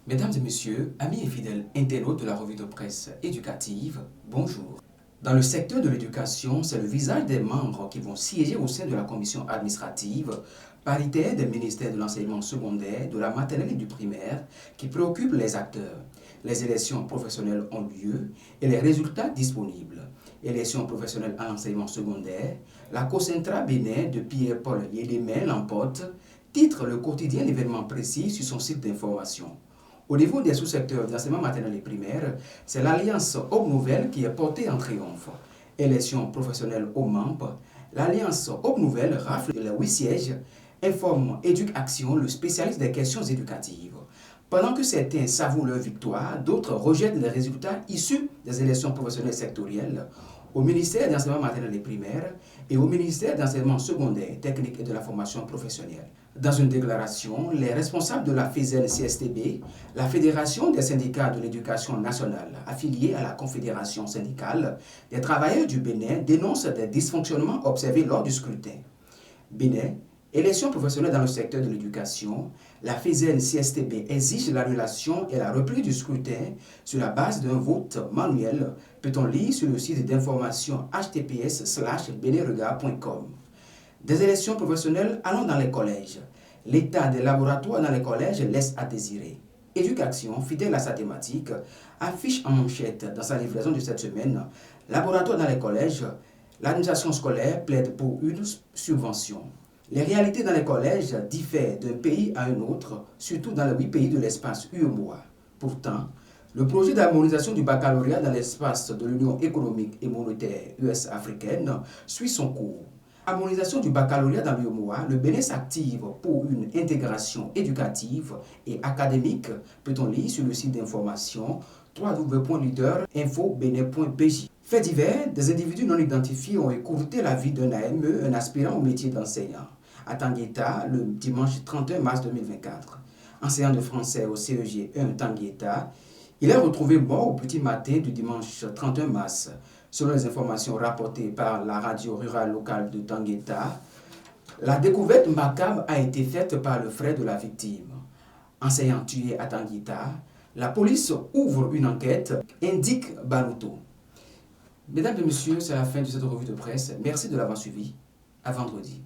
Mesdames et messieurs, amis et fidèles internautes de la revue de presse éducative, bonjour. Dans le secteur de l'éducation, c'est le visage des membres qui vont siéger au sein de la commission administrative paritaire des ministères de l'enseignement secondaire, de la maternelle et du primaire qui préoccupe les acteurs. Les élections professionnelles ont lieu et les résultats disponibles. Élections professionnelles à l'enseignement secondaire, la Cocentra Bénin de Pierre-Paul Yélémé l'emporte, titre le quotidien l'événement précis sur son site d'information. Au niveau des sous-secteurs d'enseignement maternel et primaire, c'est l'Alliance Aube Nouvelle qui est portée en triomphe. Élections professionnelles aux membres, l'Alliance Aube Nouvelle rafle les 8 sièges, informe Éduc-Action, le spécialiste des questions éducatives. Pendant que certains savourent leur victoire, d'autres rejettent les résultats issus des élections professionnelles sectorielles au ministère d'enseignement maternel et primaire et au ministère d'enseignement secondaire, technique et de la formation professionnelle. Dans une déclaration, les responsables de la FESEN-CSTB, la Fédération des syndicats de l'éducation nationale affiliée à la Confédération syndicale des travailleurs du Bénin, dénoncent des dysfonctionnements observés lors du scrutin. Bénin, élections professionnelles dans le secteur de l'éducation, la FESEN-CSTB exige l'annulation et la reprise du scrutin sur la base d'un vote manuel, peut-on lire sur le site d'information https:/beninregard.com. Des élections professionnelles allant dans les collèges. L'état des laboratoires dans les collèges laisse à désirer. Éduc-Action, fidèle à sa thématique, affiche en manchette dans sa livraison de cette semaine « Laboratoire dans les collèges, l'administration scolaire plaide pour une subvention ». Les réalités dans les collèges diffèrent d'un pays à un autre, surtout dans les 8 pays de l'espace UEMOA. Pourtant, le projet d'harmonisation du baccalauréat dans l'espace de l'Union économique et monétaire US-africaine suit son cours. Harmonisation du baccalauréat dans l'UEMOA, le Bénin s'active pour une intégration éducative et académique, peut-on lire sur le site d'information www.leaderinfobenin.pj. Fait divers, des individus non identifiés ont écourté la vie d'un AME, un aspirant au métier d'enseignant, à Tangueta le dimanche 31 mars 2024. Enseignant de français au CEG 1 Tangueta, il est retrouvé mort au petit matin du dimanche 31 mars. Selon les informations rapportées par la radio rurale locale de Tangueta, la découverte macabre a été faite par le frère de la victime. Enseignant tué à Tangueta, la police ouvre une enquête, indique Banuto. Mesdames et messieurs, c'est la fin de cette revue de presse. Merci de l'avoir suivi. À vendredi.